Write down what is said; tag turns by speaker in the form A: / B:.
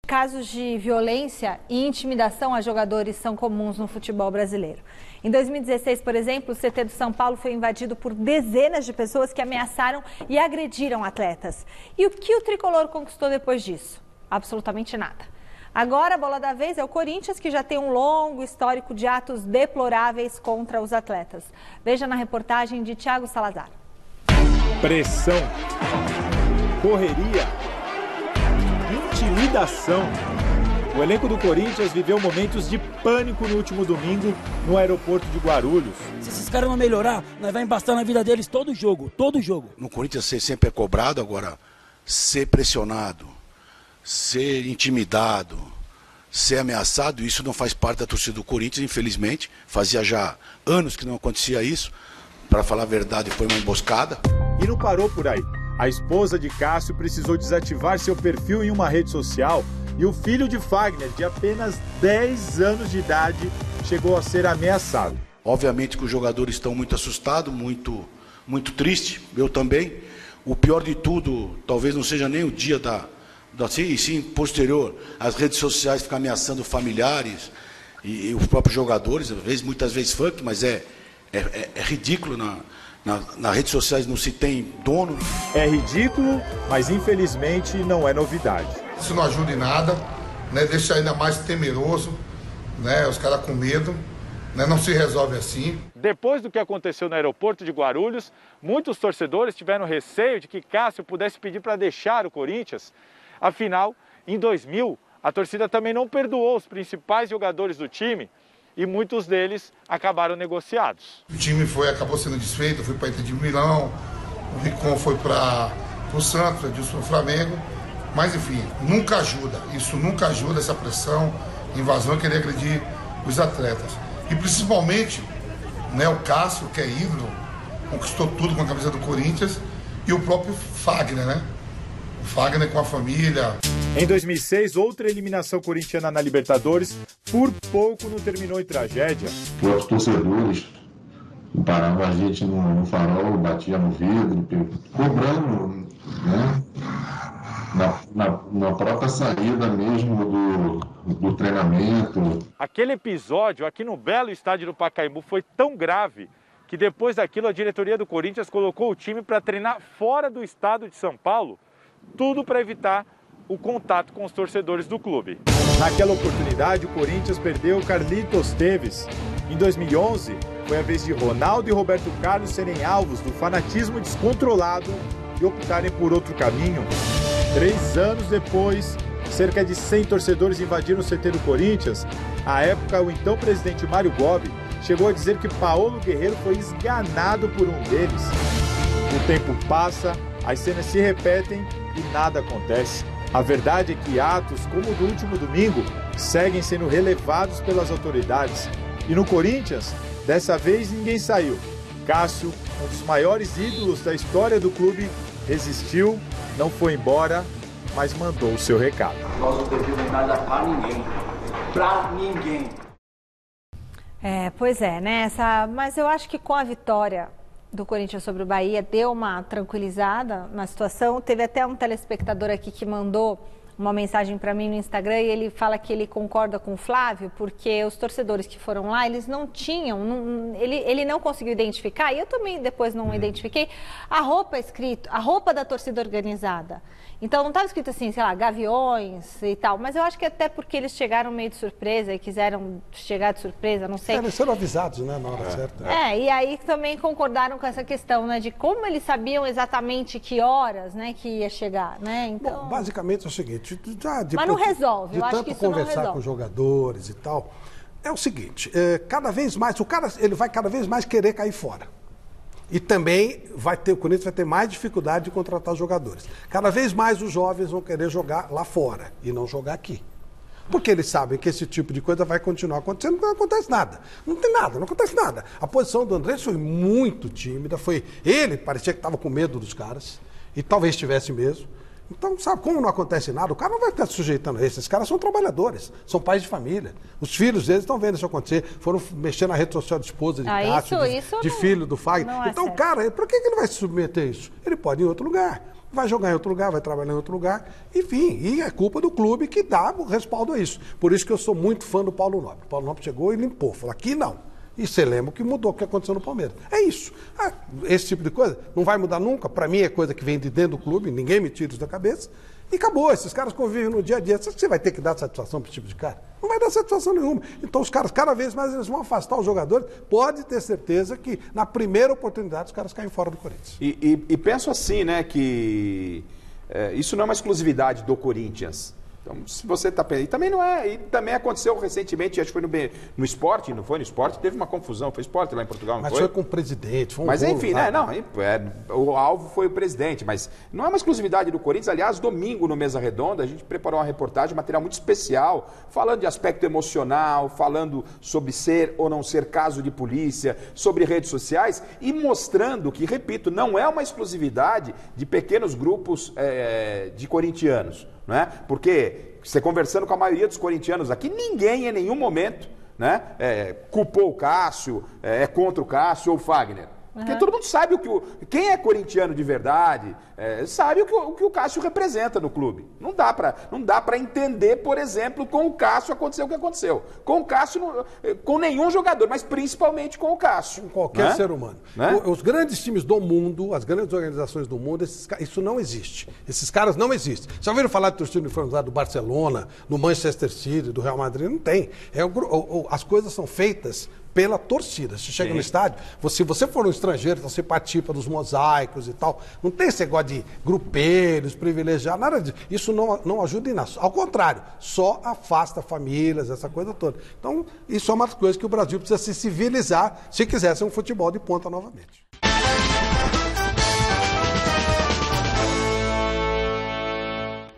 A: Casos de violência e intimidação a jogadores são comuns no futebol brasileiro. Em 2016, por exemplo, o CT do São Paulo foi invadido por dezenas de pessoas que ameaçaram e agrediram atletas. E o que o tricolor conquistou depois disso? Absolutamente nada. Agora a bola da vez é o Corinthians, que já tem um longo histórico de atos deploráveis contra os atletas. Veja na reportagem de Thiago Salazar.
B: Pressão, correria, intimidação. O elenco do Corinthians viveu momentos de pânico no último domingo no aeroporto de Guarulhos.
C: Se esses caras não melhorar, nós vamos embaçar na vida deles todo jogo, todo jogo.
D: No Corinthians ser sempre é cobrado, agora ser pressionado, ser intimidado, ser ameaçado, isso não faz parte da torcida do Corinthians, infelizmente. Fazia já anos que não acontecia isso. Para falar a verdade, foi uma emboscada.
B: E não parou por aí. A esposa de Cássio precisou desativar seu perfil em uma rede social e o filho de Fagner, de apenas 10 anos de idade, chegou a ser ameaçado.
D: Obviamente que os jogadores estão muito assustados, muito tristes, eu também. O pior de tudo, talvez não seja nem o dia e sim posterior, as redes sociais ficam ameaçando familiares e os próprios jogadores, muitas vezes funk, mas é ridículo. Nas redes sociais não se tem dono.
B: É ridículo, mas infelizmente não é novidade.
E: Isso não ajuda em nada, né? Deixa ainda mais temeroso, né? Os caras com medo, né? Não se resolve assim.
B: Depois do que aconteceu no aeroporto de Guarulhos, muitos torcedores tiveram receio de que Cássio pudesse pedir para deixar o Corinthians. Afinal, em 2000, a torcida também não perdoou os principais jogadores do time e muitos deles acabaram negociados.
E: O time acabou sendo desfeito, foi para Inter de Milão, o Ricon foi para o Santos, o Edilson para o Flamengo. Mas, enfim, nunca ajuda. Isso nunca ajuda, essa pressão, invasão e querer agredir os atletas. E, principalmente, né, o Cássio, que é ídolo, conquistou tudo com a camisa do Corinthians, e o próprio Fagner, né? O Fagner com a família.
B: Em 2006, outra eliminação corintiana na Libertadores, por pouco não terminou em tragédia.
F: Os torcedores paravam a gente no farol, batia no vidro, cobrando, né? Na própria saída mesmo do treinamento.
B: Aquele episódio aqui no belo estádio do Pacaembu foi tão grave que depois daquilo a diretoria do Corinthians colocou o time para treinar fora do estado de São Paulo, tudo para evitar o contato com os torcedores do clube. Naquela oportunidade, o Corinthians perdeu Carlitos Teves. Em 2011, foi a vez de Ronaldo e Roberto Carlos serem alvos do fanatismo descontrolado e optarem por outro caminho. 3 anos depois, cerca de 100 torcedores invadiram o CT do Corinthians. À época, o então presidente Mário Gobi chegou a dizer que Paulo Guerreiro foi esganado por um deles. O tempo passa, as cenas se repetem e nada acontece. A verdade é que atos como o do último domingo seguem sendo relevados pelas autoridades. E no Corinthians, dessa vez ninguém saiu. Cássio, um dos maiores ídolos da história do clube, resistiu, não foi embora, mas mandou o seu recado.
C: Nós não devemos nada pra ninguém. Pra ninguém.
A: Pois é, né? Mas eu acho que com a vitória do Corinthians sobre o Bahia deu uma tranquilizada na situação. Teve até um telespectador aqui que mandou uma mensagem para mim no Instagram e ele fala que ele concorda com o Flávio porque os torcedores que foram lá, eles não tinham, ele não conseguiu identificar, e eu também depois não identifiquei, a roupa da torcida organizada. Então não estava escrito assim, sei lá, Gaviões e tal, mas eu acho que até porque eles chegaram meio de surpresa e quiseram chegar de surpresa, não sei.
G: Eles foram avisados, né, na hora certa.
A: E aí também concordaram com essa questão, né, de como eles sabiam exatamente que horas, né, que ia chegar, né, então...
G: Bom, basicamente é o seguinte,
A: mas não resolve, eu acho que isso não resolve.
G: De tanto conversar com os jogadores e tal, é o seguinte, cada vez mais, o cara ele vai cada vez mais querer cair fora. E também o Corinthians vai ter mais dificuldade de contratar os jogadores. Cada vez mais os jovens vão querer jogar lá fora e não jogar aqui. Porque eles sabem que esse tipo de coisa vai continuar acontecendo, não acontece nada. Não tem nada, não acontece nada. A posição do Andrés foi muito tímida, ele parecia que estava com medo dos caras, e talvez tivesse mesmo. Então, sabe, como não acontece nada, o cara não vai estar se sujeitando a isso. Esses caras são trabalhadores, são pais de família. Os filhos deles estão vendo isso acontecer. Foram mexer na rede social de esposa de Cássio, de filho do Fagner. Então, o cara, por que ele vai se submeter a isso? Ele pode ir em outro lugar. vai jogar em outro lugar, vai trabalhar em outro lugar, enfim, e é culpa do clube que dá o respaldo a isso. Por isso que eu sou muito fã do Paulo Nobre. O Paulo Nobre chegou e limpou, falou, aqui não. E você lembra o que mudou, o que aconteceu no Palmeiras. É isso. Esse tipo de coisa não vai mudar nunca. Para mim é coisa que vem de dentro do clube, ninguém me tira isso da cabeça. E acabou, esses caras convivem no dia a dia. Você vai ter que dar satisfação para esse tipo de cara? Não vai dar satisfação nenhuma. Então os caras, cada vez mais, eles vão afastar os jogadores. Pode ter certeza que na primeira oportunidade os caras caem fora do Corinthians.
H: E penso assim, né, que isso não é uma exclusividade do Corinthians. Então, se você está pensando... E também não é... E também aconteceu recentemente, acho que foi no Sport, não foi no Sport, teve uma confusão, foi Sport lá em Portugal, não
G: mas
H: foi?
G: Mas foi com o presidente, foi um
H: Mas
G: rolo,
H: enfim, né? Não, o alvo foi o presidente, mas não é uma exclusividade do Corinthians. Aliás, domingo no Mesa Redonda, a gente preparou uma reportagem, um material muito especial, falando de aspecto emocional, falando sobre ser ou não ser caso de polícia, sobre redes sociais e mostrando que, repito, não é uma exclusividade de pequenos grupos de corintianos. Não é? Porque você conversando com a maioria dos corintianos aqui, ninguém em nenhum momento, né, culpou o Cássio, é contra o Cássio ou o Fagner. Porque todo mundo sabe quem é corintiano de verdade, sabe o que o Cássio representa no clube. Não dá para entender, por exemplo, com o Cássio aconteceu o que aconteceu. Com o Cássio, com nenhum jogador, mas principalmente com o Cássio.
G: Com qualquer ser humano. Os grandes times do mundo, as grandes organizações do mundo, isso não existe. Esses caras não existem. Já ouviram falar de torcida uniformizada do Barcelona, do Manchester City, do Real Madrid? Não tem. As coisas são feitas pela torcida. Você chega no estádio, se você for um estrangeiro, você participa dos mosaicos e tal. Não tem esse negócio de grupelhos, privilegiados, nada disso. Isso não ajuda em nada. Ao contrário, só afasta famílias, essa coisa toda. Então, isso é uma das coisas que o Brasil precisa se civilizar se quiser ser um futebol de ponta novamente.